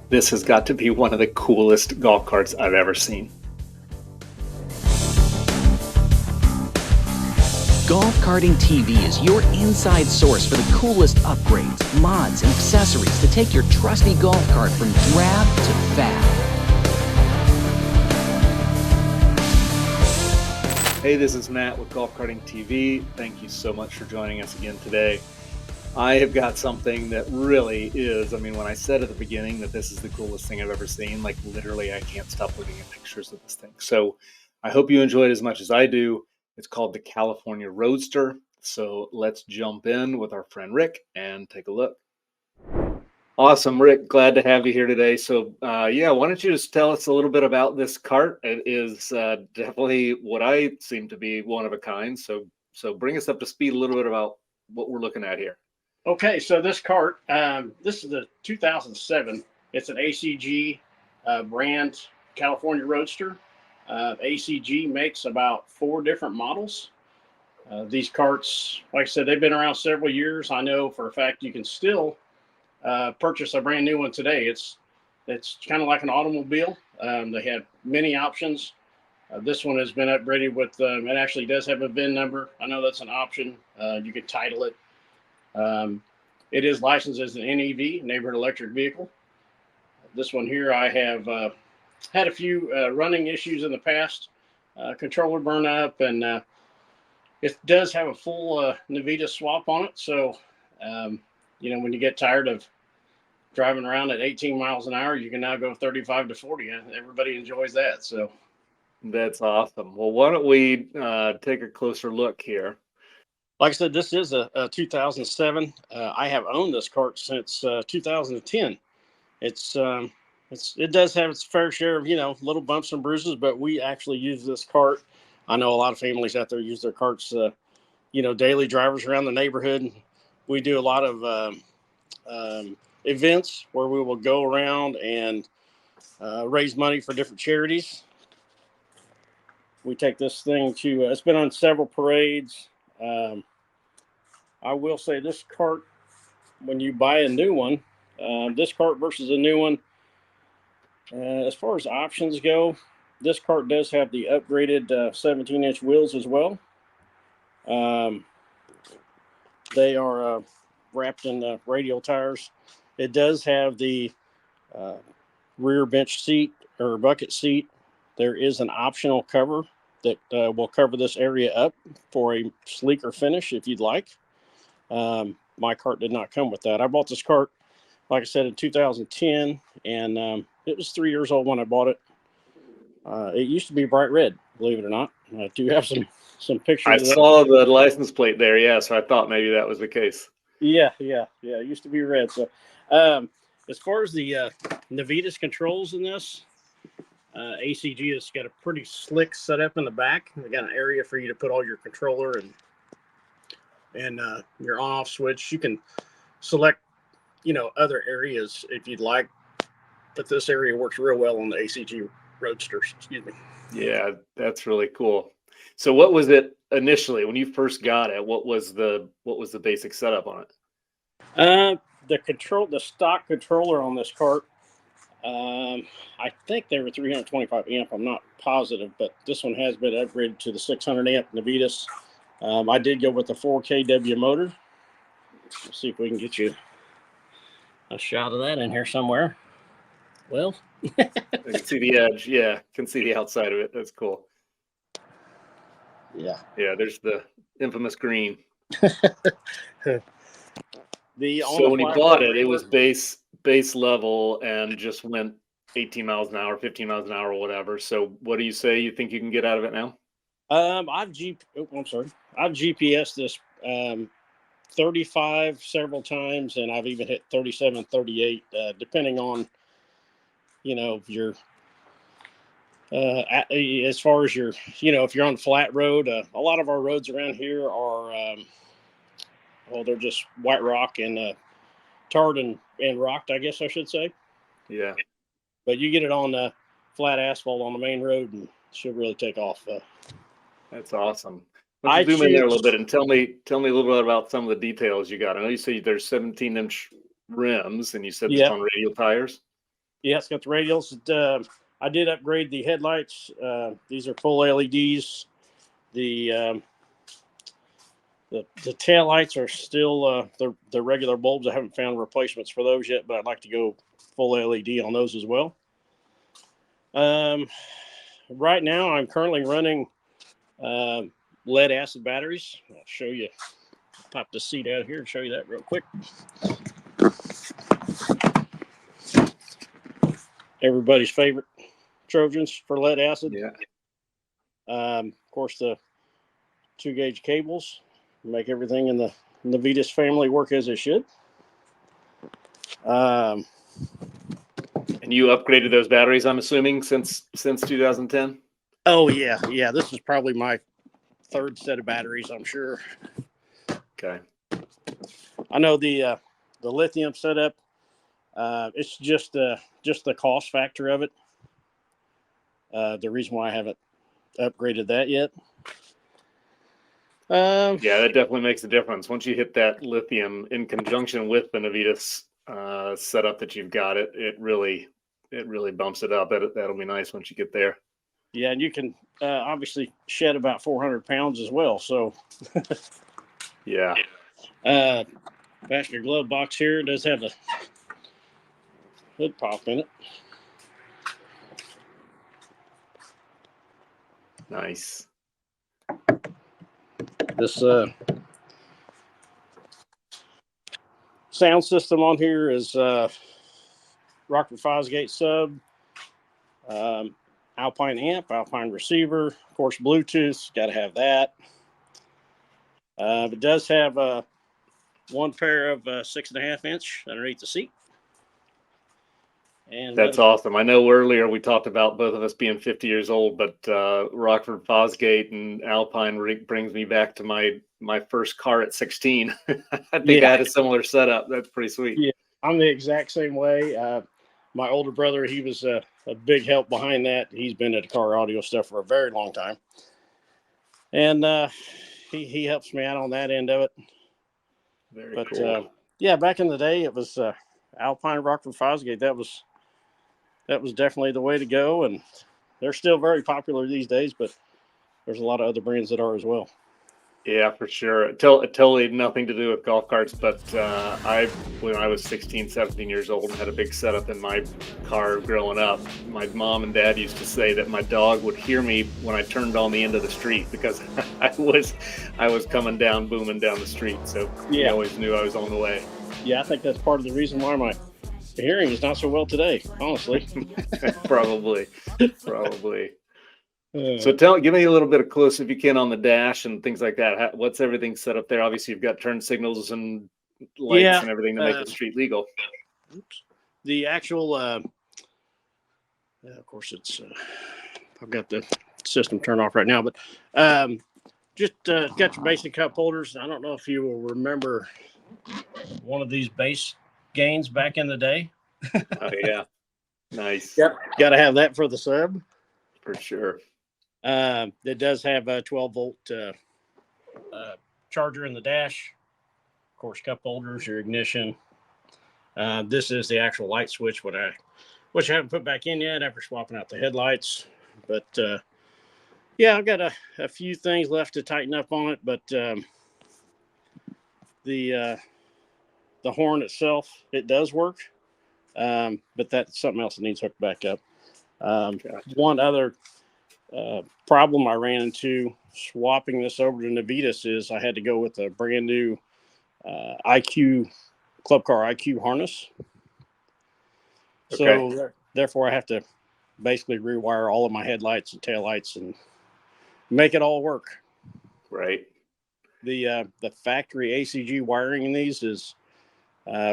This has got to be one of the coolest golf carts I've ever seen. GolfCartingTV is your inside source for the coolest upgrades, mods, and accessories to take your trusty golf cart from drab to fab. Hey, this is Matt with GolfCartingTV. Thank you so much for joining us again today. I have got something that really is, when I said at the beginning that this is the coolest thing I've ever seen, like literally I can't stop looking at pictures of this thing. So I hope you enjoy it as much as I do. It's called the California Roadster. So let's jump in with our friend Rick and take a look. Awesome, Rick. Glad to have you here today. So, why don't you just tell us a little bit about this cart? It is definitely what I seem to be one of a kind. So bring us up to speed a little bit about what we're looking at here. Okay, so this cart, this is the 2007. It's an ACG brand California Roadster. ACG makes about 4 different models. These carts, like I said, they've been around several years. I know for a fact you can still purchase a brand new one today. It's kind of like an automobile. They have many options. This one has been upgraded with, it actually does have a VIN number. I know that's an option. You can title it. It is licensed as an NEV, neighborhood electric vehicle. This one here, I have had a few running issues in the past, controller burn up, and it does have a full Navita swap on it. So, when you get tired of driving around at 18 miles an hour, you can now go 35 to 40. Everybody enjoys that. So that's awesome. Well, why don't we take a closer look here? Like I said, this is a 2007. I have owned this cart since 2010. It does have its fair share of little bumps and bruises, but we actually use this cart. I know a lot of families out there use their carts, daily drivers around the neighborhood. We do a lot of events where we will go around and raise money for different charities. We take this thing to. It's been on several parades. I will say this cart, when you buy a new one, this cart versus a new one, as far as options go, this cart does have the upgraded 17-inch wheels as well. They are wrapped in radial tires. It does have the rear bench seat or bucket seat. There is an optional cover that will cover this area up for a sleeker finish if you'd like. My cart did not come with that. I bought this cart, like I said, in 2010, and it was 3 years old when I bought it. It used to be bright red, believe it or not. I do have some pictures. I saw the license plate there, yeah, so I thought maybe that was the case. Yeah. It used to be red. So as far as the Navitas controls in this, ACG has got a pretty slick setup in the back. They got an area for you to put all your controller and your on-off switch. You can select, other areas if you'd like, but this area works real well on the ACG Roadsters. Excuse me. Yeah, that's really cool. So, what was it initially when you first got it? What was the basic setup on it? The stock controller on this cart. I think they were 325 amp. I'm not positive, but this one has been upgraded to the 600 amp Navitas. I did go with the 4 kW motor. Let's see if we can get you a shot of that in here somewhere. Well, I can see the edge. Yeah, can see the outside of it. That's cool. Yeah. There's the infamous green. So when you bought it, it was base level and just went 18 miles an hour, 15 miles an hour, or whatever. So what do you say you think you can get out of it now? I've GPSed this 35 several times, and I've even hit 37, 38, depending on, your as far as your, if you're on flat road. A lot of our roads around here are, they're just white rock and tarred and rocked, I guess I should say. Yeah. But you get it on flat asphalt on the main road, and she'll really take off. That's awesome. Let's zoom in there a little bit and tell me a little bit about some of the details you got. I know you say there's 17-inch rims, and you said it's on radial tires. Yeah, it's got the radials. I did upgrade the headlights. These are full LEDs. The the tail lights are still the regular bulbs. I haven't found replacements for those yet, but I'd like to go full LED on those as well. Right now, I'm currently running lead acid batteries. I'll show you. Pop the seat out here and show you that real quick. Everybody's favorite Trojans for lead acid. Yeah. Of course, the 2-gauge cables make everything in the Navitas family work as it should. And you upgraded those batteries, I'm assuming, since 2010? Oh, yeah. This is probably my third set of batteries, I'm sure. Okay. I know the lithium setup. It's just the cost factor of it. The reason why I haven't upgraded that yet. Yeah, that definitely makes a difference. Once you hit that lithium in conjunction with the Navitas setup that you've got, it really bumps it up. That'll be nice once you get there. Yeah, and you can obviously shed about 400 pounds as well. So, yeah. Passenger glove box here does have a hood pop in it. Nice. This sound system on here is Rockford Fosgate sub, Alpine amp, Alpine receiver, of course Bluetooth. Got to have that. It does have one pair of 6.5 inch underneath the seat. And that's awesome. I know earlier we talked about both of us being 50 years old, but Rockford Fosgate and Alpine brings me back to my first car at 16. I think I had a similar setup. That's pretty sweet. Yeah, I'm the exact same way. My older brother, he was a big help behind that. He's been at the car audio stuff for a very long time. And he helps me out on that end of it. Very cool. Yeah, back in the day, it was Alpine, Rockford Fosgate. That was definitely the way to go, and they're still very popular these days, but there's a lot of other brands that are as well. Yeah, for sure. Totally nothing to do with golf carts, but when I was 16, 17 years old and had a big setup in my car growing up, my mom and dad used to say that my dog would hear me when I turned on the end of the street because I was coming down, booming down the street. So he always knew I was on the way. Yeah, I think that's part of the reason why my hearing is not so well today, honestly. Probably. So give me a little bit of close, if you can, on the dash and things like that. What's everything set up there? Obviously, you've got turn signals and lights and everything to make the street legal. The actual, of course, it's I've got the system turned off right now, but just got your basic cup holders. I don't know if you will remember one of these base gains back in the day. Oh yeah, nice. Yep, got to have that for the sub for sure. It does have a 12-volt charger in the dash. Of course, cup holders, your ignition. This is the actual light switch, which I haven't put back in yet after swapping out the headlights. But yeah, I've got a few things left to tighten up on it. But the horn itself, it does work. But that's something else that needs hooked back up. One other problem I ran into swapping this over to Navitas is I had to go with a brand new IQ Club Car IQ harness. Okay. So therefore I have to basically rewire all of my headlights and taillights and make it all work. Right. The factory ACG wiring in these is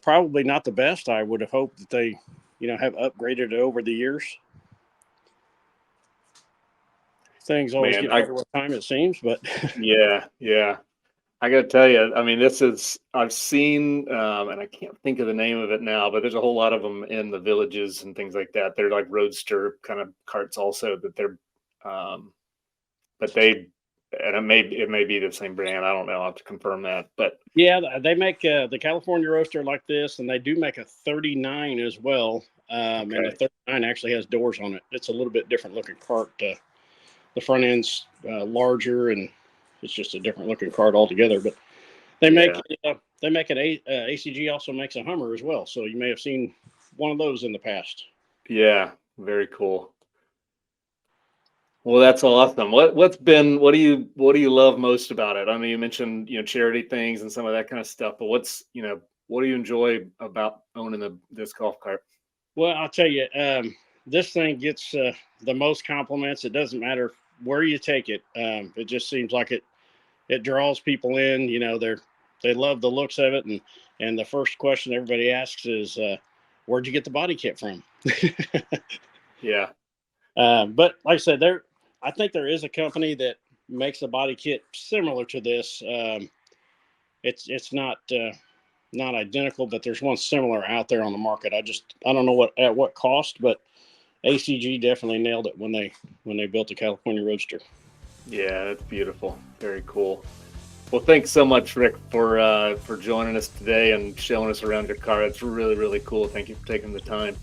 probably not the best. I would have hoped that they, have upgraded it over the years. Things always get better with time, it seems, but yeah. I got to tell you, I mean, I've seen, and I can't think of the name of it now, but there's a whole lot of them in the villages and things like that. They're like roadster kind of carts also that they're, but they And it may be the same brand. I don't know. I'll have to confirm that. But Yeah, they make the California Roadster like this, and they do make a 39 as well. And the okay. 39 actually has doors on it. It's a little bit different looking cart. The front end's larger, and it's just a different looking cart altogether. But they make Yeah. they make ACG also makes a Hummer as well. So you may have seen one of those in the past. Yeah. Very cool. Well, that's awesome. What do you love most about it? I mean, you mentioned, charity things and some of that kind of stuff, but what do you enjoy about owning this golf cart? Well, I'll tell you, this thing gets the most compliments. It doesn't matter where you take it. It just seems like it draws people in. They love the looks of it, and the first question everybody asks is, "Where'd you get the body kit from?" Yeah. But like I said, I think there is a company that makes a body kit similar to this. It's not identical, but there's one similar out there on the market. I don't know at what cost, but ACG definitely nailed it when they built the California Roadster. Yeah, that's beautiful. Very cool. Well, thanks so much, Rick, for joining us today and showing us around your car. It's really, really cool. Thank you for taking the time.